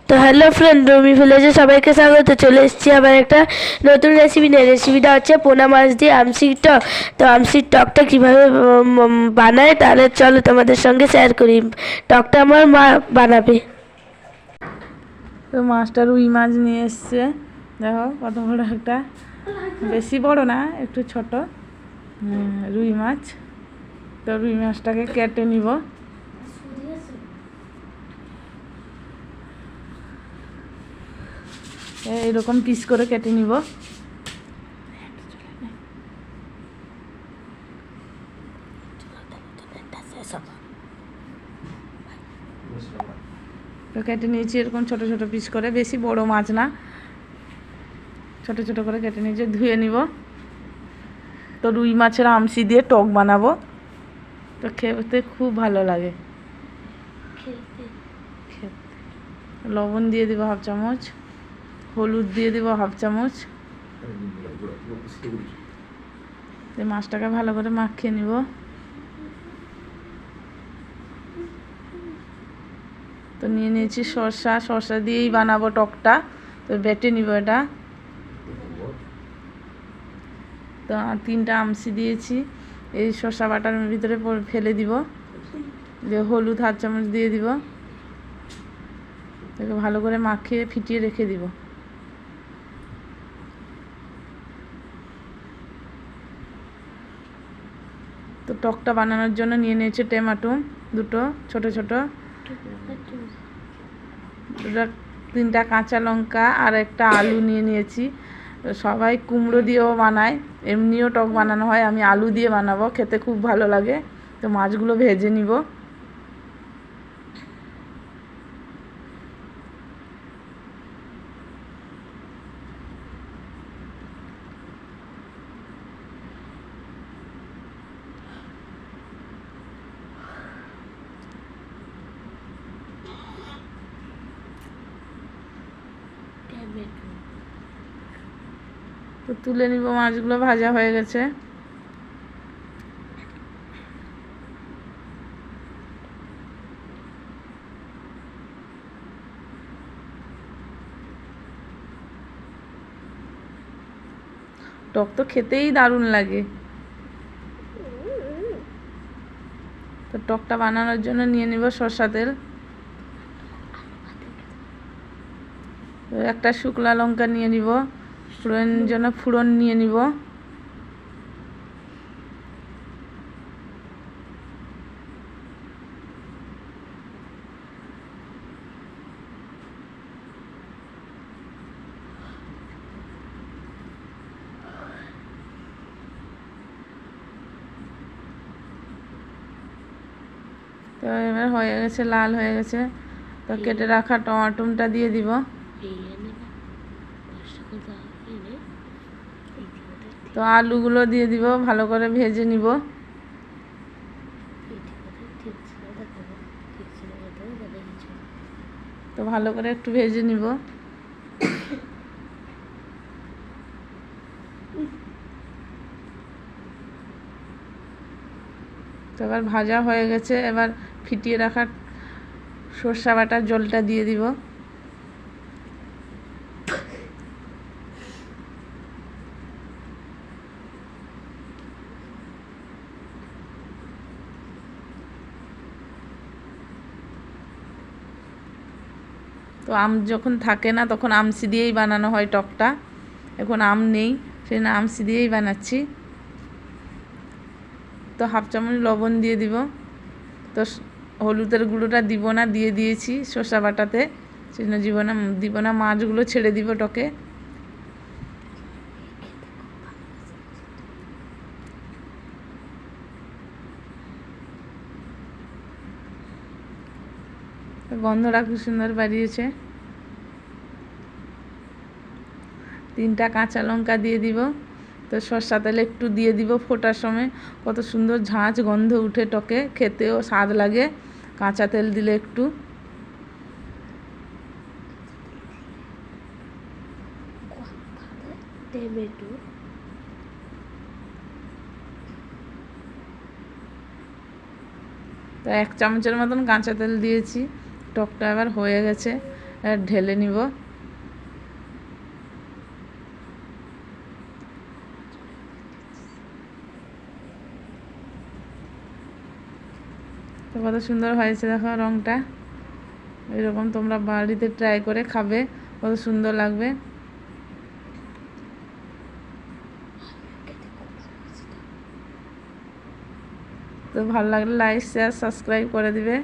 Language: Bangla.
তো হ্যালো ফ্রেন্ড, রুমি ভিলেজে সবাইকে স্বাগত। চলে এসেছি আবার একটা নতুন রেসিপি নিয়ে। রেসিপিটা হচ্ছে পোনা মাছ দিয়ে আমসির টক। তো আমসির টকটা কীভাবে বানায় তাহলে চলো তোমাদের সঙ্গে শেয়ার করি। টকটা আমার মা বানাবে। তো মাছটা রুই মাছ নিয়ে এসছে, দেখো কত বড় একটা, বেশি বড় না, একটু ছোট রুই মাছ। তো রুই মাছটাকে কেটে নিব। এইরকম পিস করে কেটে নিব। তো কেটে নিয়েছি এরকম ছোট ছোট পিস করে, বেশি বড় মাছ না, ছোট ছোট করে কেটে নিয়েছি। ধুয়ে নিব। তো রুই মাছের আমসি দিয়ে টক বানাবো। তো খেতে খুব ভালো লাগে। লবণ দিয়ে দিব হাফ চামচ, হলুদ দিয়ে দিব হাফ চামচ। মাছটাকে ভালো করে মাখিয়ে নিব। তো নিয়ে নিয়েছি শসা দিয়েই বানাবো টকটা। তো বেটে নিব এটা। তো 3টা আমসি দিয়েছি, এই শসা বাটার ভিতরে ফেলে দিব। দিয়ে হলুদ হাফ চামচ দিয়ে দিব। এটাকে ভালো করে মাখিয়ে ফিটিয়ে রেখে দিব। তো টকটা বানানোর জন্য নিয়ে নিয়েছি টমেটো দুটো ছোট ছোট, 3টা কাঁচা লঙ্কা আর একটা আলু নিয়ে নিয়েছি। সবাই কুমড়ো দিয়েও বানায়, এমনিও টক বানানো হয়, আমি আলু দিয়ে বানাবো, খেতে খুব ভালো লাগে। তো মাছগুলো ভেজে নিব। তো তুলে নিব, মাছগুলো ভাজা হয়ে গেছে। টক তো খেতেই দারুণ লাগে। তো টকটা বানানোর জন্য নিয়ে নিব সরষা তেল। একটা শুকনো লঙ্কা নিয়ে নিব, ফোড়নের জন্য ফোড়ন নিয়ে নিব। তো এবার হয়ে গেছে, লাল হয়ে গেছে। তো কেটে রাখা টমাটোটা দিয়ে দিব। তো আলুগুলো দিয়ে দিব, ভালো করে ভেজে নিব। তো ভালো করে একটু ভেজে নিব। তো এবার ভাজা হয়ে গেছে, এবার ফিটিয়ে রাখা সরষা বাটার জলটা দিয়ে দিব। তো আম যখন থাকে না তখন আমসি দিয়েই বানানো হয় টকটা। এখন আম নেই, সেই জন্য আমসি দিয়েই বানাচ্ছি। তো হাফ চামচ লবণ দিয়ে দিব। তো হলুদের গুঁড়োটা দিব না, দিয়ে দিয়েছি শসা বাটাতে, সেই জন্য দিব না। মাছগুলো ছেড়ে দিব টকে। গন্ধটা খুব সুন্দর বাড়িয়েছে। 3টা কাঁচা লঙ্কা দিয়ে দিব। তো সরষা তেল একটু দিয়ে দিব ফোটার সময়, কত সুন্দর ঝাঁঝ গন্ধ উঠে টকে, খেতেও স্বাদ লাগে কাঁচা তেল দিলে একটু। তো 1 চামচের মতন কাঁচা তেল দিয়েছি। টকটা এবার হয়ে গেছে, ঢেলে নিব। তো কত সুন্দর হয়েছে দেখো রঙটা। এরকম তোমরা বাড়িতে ট্রাই করে খাবে, কত সুন্দর লাগবে। তো ভালো লাগলে লাইক শেয়ার সাবস্ক্রাইব করে দিবে।